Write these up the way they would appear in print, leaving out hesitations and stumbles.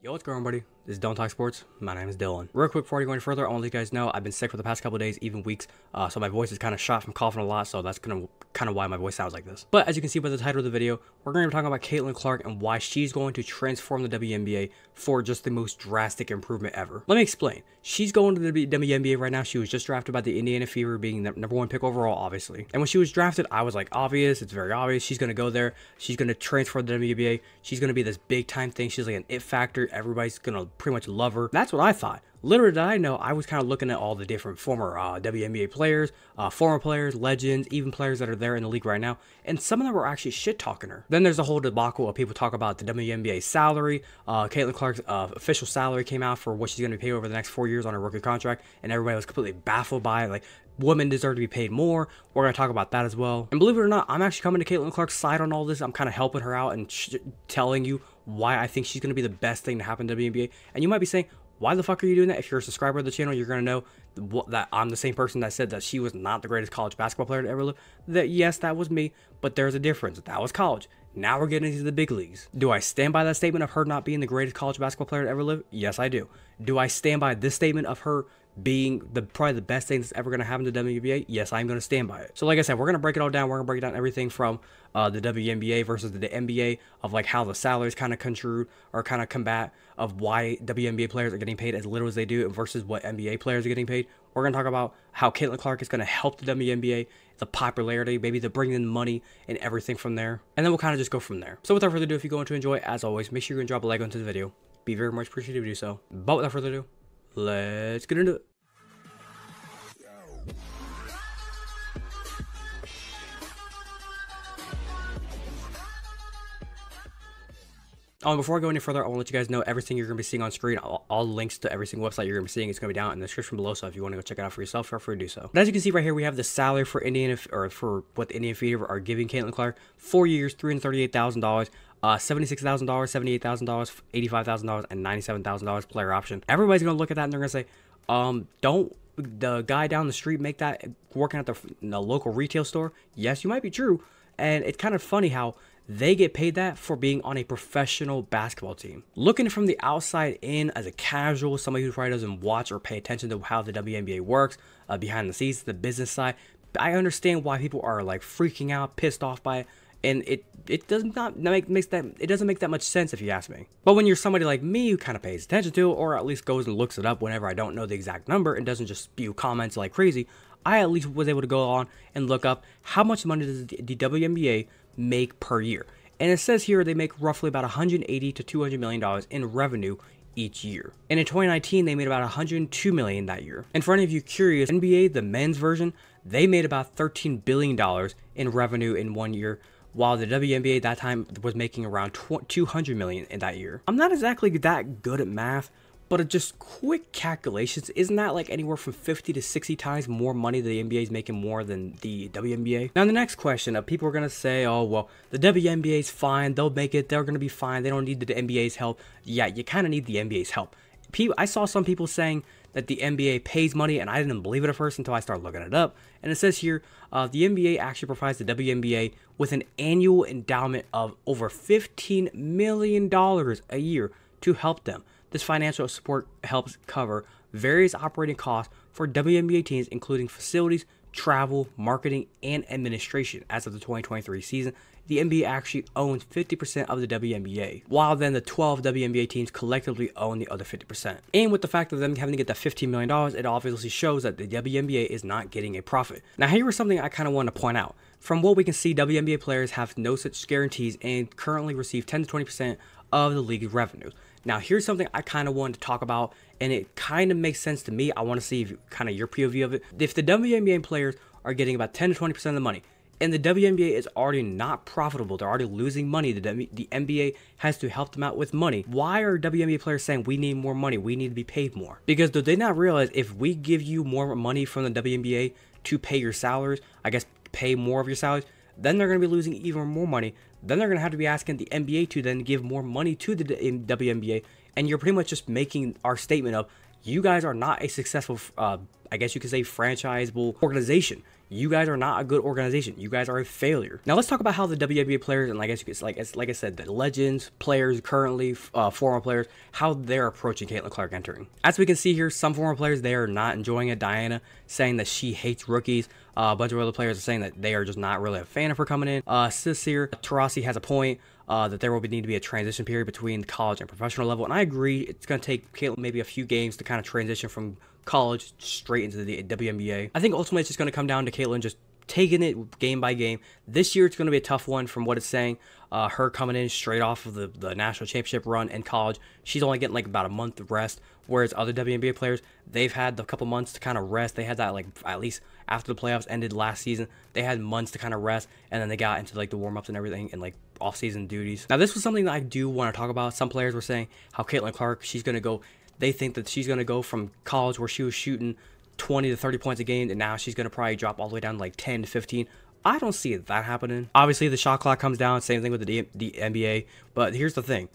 Yo, what's going on, buddy? This is Don't Talk Sports. My name is Dylan. Real quick before I go any further, I want to let you guys know I've been sick for the past couple of days, even weeks, so my voice is kind of shot from coughing a lot, so that's kind of why my voice sounds like this. But as you can see by the title of the video, we're going to be talking about Caitlin Clark and why she's going to transform the WNBA for just the most drastic improvement ever. Let me explain. She's going to the WNBA right now. She was just drafted by the Indiana Fever, being the #1 pick overall, obviously. And when she was drafted, I was like, obvious. It's very obvious. She's going to go there. She's going to transfer the WNBA. She's going to be this big time thing. She's like an it factor. Everybody's going to pretty much love her. That's what I thought. Little did I know, I was kind of looking at all the different former WNBA players, former players, legends, even players that are there in the league right now, and some of them were actually shit-talking her. Then there's a whole debacle of people talk about the WNBA salary. Caitlin Clark's official salary came out for what she's going to be paid over the next 4 years on her rookie contract, and everybody was completely baffled by it. Like, women deserve to be paid more. We're going to talk about that as well. And believe it or not, I'm actually coming to Caitlin Clark's side on all this. I'm kind of helping her out and telling you why I think she's going to be the best thing to happen to the WNBA. And you might be saying, why the fuck are you doing that? If you're a subscriber of the channel, you're going to know that I'm the same person that said that she was not the greatest college basketball player to ever live. That, yes, that was me, but there's a difference. That was college. Now we're getting into the big leagues. Do I stand by that statement of her not being the greatest college basketball player to ever live? Yes, I do. Do I stand by this statement of her being probably the best thing that's ever going to happen to the WNBA? Yes, I'm going to stand by it. So like I said, we're going to break it all down. We're going to break down everything from the WNBA versus the NBA, of like how the salaries kind of contrude or kind of combat of why WNBA players are getting paid as little as they do versus what NBA players are getting paid. We're going to talk about how Caitlin Clark is going to help the WNBA, the popularity, maybe the bring in money and everything from there. And then we'll kind of just go from there. So without further ado, if you're going to enjoy, as always, make sure you can drop a like onto the video. Be very much appreciated if you do so. But without further ado, let's get into it. Before I go any further, I want to let you guys know everything you're going to be seeing on screen, all links to every single website you're going to be seeing is going to be down in the description below, so if you want to go check it out for yourself, feel free to do so. But as you can see right here, we have the salary for Indiana, or for what the Indiana Fever are giving Caitlin Clark. 4 years, $338,000. $76,000, $78,000, $85,000, and $97,000 player option. Everybody's going to look at that and they're going to say, don't the guy down the street make that working at the local retail store? Yes, you might be true. And it's kind of funny how they get paid that for being on a professional basketball team. Looking from the outside in as a casual, somebody who probably doesn't watch or pay attention to how the WNBA works, behind the scenes, the business side, I understand why people are like freaking out, pissed off by it. And it doesn't make that much sense if you ask me. But when you're somebody like me who kind of pays attention to it, or at least goes and looks it up whenever I don't know the exact number and doesn't just spew comments like crazy, I at least was able to go on and look up how much money does the WNBA make per year. And it says here they make roughly about $180 to $200 million in revenue each year. And in 2019, they made about $102 million that year. And for any of you curious, NBA, the men's version, they made about $13 billion in revenue in 1 year, while the WNBA that time was making around $200 million in that year. I'm not exactly that good at math, but just quick calculations, isn't that like anywhere from 50 to 60 times more money the NBA is making more than the WNBA? Now, the next question, people are going to say, oh, well, the WNBA is fine. They'll make it. They're going to be fine. They don't need the NBA's help. Yeah, you kind of need the NBA's help. I saw some people saying that the NBA pays money, and I didn't believe it at first until I started looking it up. And it says here, the NBA actually provides the WNBA with an annual endowment of over $15 million a year to help them. This financial support helps cover various operating costs for WNBA teams, including facilities, travel, marketing, and administration. As of the 2023 season, the NBA actually owns 50% of the WNBA, while then the 12 WNBA teams collectively own the other 50%. And with the fact of them having to get that $15 million, it obviously shows that the WNBA is not getting a profit. Now, here is something I kind of want to point out. From what we can see, WNBA players have no such guarantees and currently receive 10 to 20% of the league's revenue. Now, here's something I kind of wanted to talk about, and it kind of makes sense to me. I want to see if kind of your POV of it. If the WNBA players are getting about 10 to 20% of the money, and the WNBA is already not profitable, they're already losing money, the NBA has to help them out with money, why are WNBA players saying we need more money, we need to be paid more? Because do they not realize if we give you more money from the WNBA to pay your salaries, I guess pay more of your salaries, then they're going to be losing even more money. Then they're going to have to be asking the NBA to then give more money to the WNBA. And you're pretty much just making our statement of, You guys are not a successful, I guess you could say, franchisable organization. You guys are not a good organization. You guys are a failure. Now let's talk about how the WNBA players, and I guess you could, like I said, the legends, players, currently former players, how they're approaching Caitlin Clark entering. As we can see here, some former players, they are not enjoying it. Diana saying that she hates rookies. A bunch of other players are saying that they are just not really a fan of her coming in. Sisir Tarasi has a point. That there will need to be a transition period between college and professional level. And I agree, it's going to take Caitlin maybe a few games to kind of transition from college straight into the WNBA. I think ultimately it's just going to come down to Caitlin just taking it game by game. This year it's going to be a tough one from what it's saying. Her coming in straight off of the national championship run in college. She's only getting like about a month of rest, whereas other WNBA players, they've had a couple months to kind of rest. They had that like at least after the playoffs ended last season, they had months to kind of rest, and then they got into like the warm-ups and everything and like off-season duties. Now this was something that I do want to talk about. Some players were saying how Caitlin Clark, she's going to go, they think that she's going to go from college where she was shooting 20 to 30 points a game, and now she's going to probably drop all the way down to like 10 to 15. I don't see that happening. Obviously, the shot clock comes down. Same thing with the NBA. But here's the thing.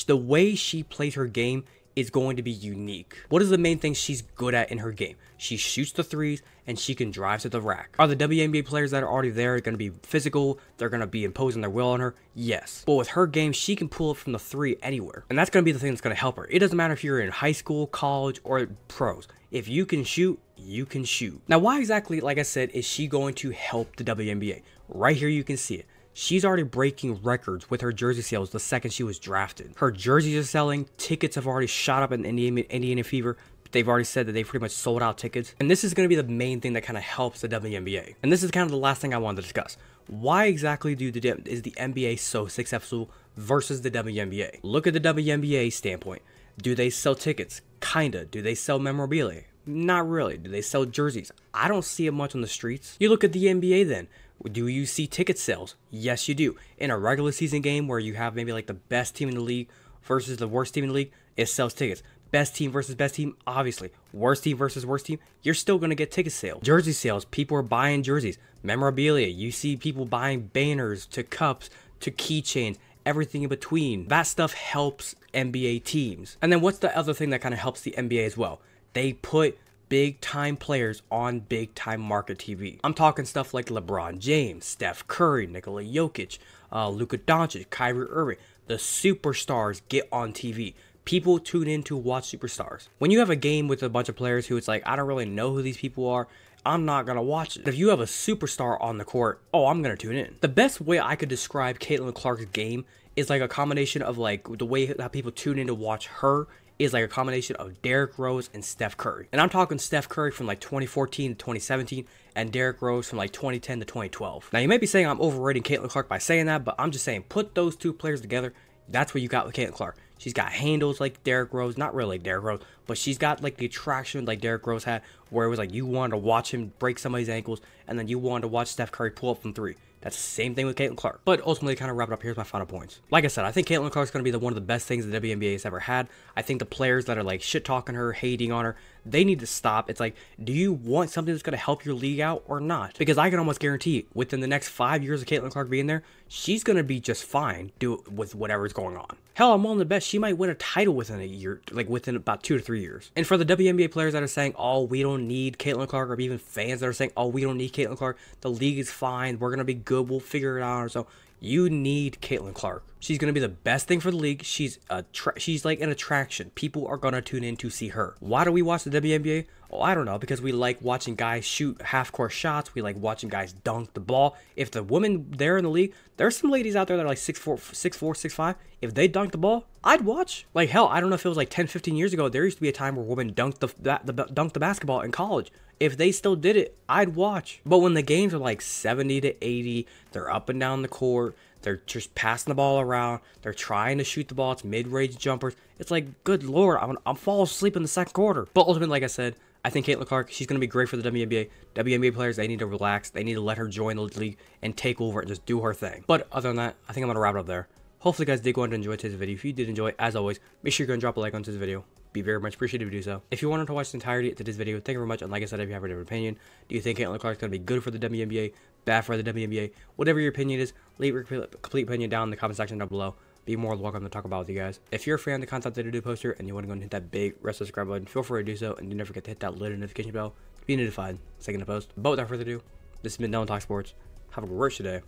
The way she plays her game is going to be unique. What is the main thing she's good at in her game? She shoots the threes, and she can drive to the rack. Are the WNBA players that are already there going to be physical? They're going to be imposing their will on her? Yes. But with her game, she can pull it from the three anywhere. And that's going to be the thing that's going to help her. It doesn't matter if you're in high school, college, or pros. If you can shoot, you can shoot. Now, why exactly, like I said, is she going to help the WNBA? Right here, you can see it. She's already breaking records with her jersey sales the second she was drafted. Her jerseys are selling. Tickets have already shot up in Indiana Fever. They've already said that they pretty much sold out tickets. And this is going to be the main thing that kind of helps the WNBA. And this is kind of the last thing I wanted to discuss. Why exactly is the NBA so successful versus the WNBA? Look at the WNBA standpoint. Do they sell tickets? Kinda. Do they sell memorabilia? Not really. Do they sell jerseys? I don't see it much on the streets. You look at the NBA then. Do you see ticket sales? Yes, you do. In a regular season game where you have maybe like the best team in the league versus the worst team in the league, it sells tickets. Best team versus best team, obviously. Worst team versus worst team, you're still going to get ticket sales. Jersey sales, people are buying jerseys. Memorabilia, you see people buying banners to cups to keychains, everything in between. That stuff helps NBA teams. And then what's the other thing that kind of helps the NBA as well? They put big time players on big time market TV. I'm talking stuff like LeBron James, Steph Curry, Nikola Jokic, Luka Doncic, Kyrie Irving. The superstars get on TV. People tune in to watch superstars. When you have a game with a bunch of players who it's like, I don't really know who these people are, I'm not gonna watch it. If you have a superstar on the court, oh, I'm gonna tune in. The best way I could describe Caitlin Clark's game is like a combination of like the way that people tune in to watch her is like a combination of Derrick Rose and Steph Curry. And I'm talking Steph Curry from like 2014 to 2017 and Derrick Rose from like 2010 to 2012. Now you may be saying I'm overrating Caitlin Clark by saying that, but I'm just saying put those two players together. That's what you got with Caitlin Clark. She's got handles like Derrick Rose, not really like Derrick Rose, but she's got like the attraction like Derrick Rose had, where it was like you wanted to watch him break somebody's ankles, and then you wanted to watch Steph Curry pull up from three. That's the same thing with Caitlin Clark. But ultimately, kind of wrap it up, here's my final points. Like I said, I think Caitlin Clark's going to be one of the best things the WNBA has ever had. I think the players that are like shit-talking her, hating on her, they need to stop. It's like, do you want something that's going to help your league out or not? Because I can almost guarantee within the next 5 years of Caitlin Clark being there, she's going to be just fine with whatever's going on. Hell, I'm willing to bet she might win a title within a year, like within about 2 to 3 years. And for the WNBA players that are saying, oh, we don't need Caitlin Clark, or even fans that are saying, oh, we don't need Caitlin Clark, the league is fine, we're going to be good, we'll figure it out or so. You need Caitlin Clark. She's going to be the best thing for the league. She's like an attraction. People are going to tune in to see her. Why do we watch the WNBA? Oh, I don't know. Because we like watching guys shoot half-court shots. We like watching guys dunk the ball. If the women there in the league, there's some ladies out there that are like 6'4", 6'5". If they dunk the ball, I'd watch. Like, hell, I don't know if it was like 10, 15 years ago. There used to be a time where women dunked the basketball in college. If they still did it, I'd watch. But when the games are like 70 to 80, they're up and down the court, they're just passing the ball around, they're trying to shoot the ball, it's mid-range jumpers. It's like, good lord, I'm falling asleep in the second quarter. But ultimately, like I said, I think Caitlin Clark, she's going to be great for the WNBA. WNBA players, they need to relax. They need to let her join the league and take over and just do her thing. But other than that, I think I'm going to wrap it up there. Hopefully, you guys did go on to enjoy today's video. If you did enjoy, as always, make sure you're going to drop a like on today's video. Be very much appreciated if you do so. If you wanted to watch the entirety of today's video, thank you very much. And like I said, if you have a different opinion, do you think Caitlin Clark is going to be good for the WNBA, bad for the WNBA? Whatever your opinion is, leave your complete opinion down in the comment section down below. be more welcome to talk about with you guys. If you're a fan of the content that I do post here and you want to go and hit that big red subscribe button, feel free to do so, and do not forget to hit that little notification bell to be notified second to post. But without further ado, this has been Dylan Talk Sports. Have a great day.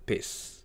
Peace.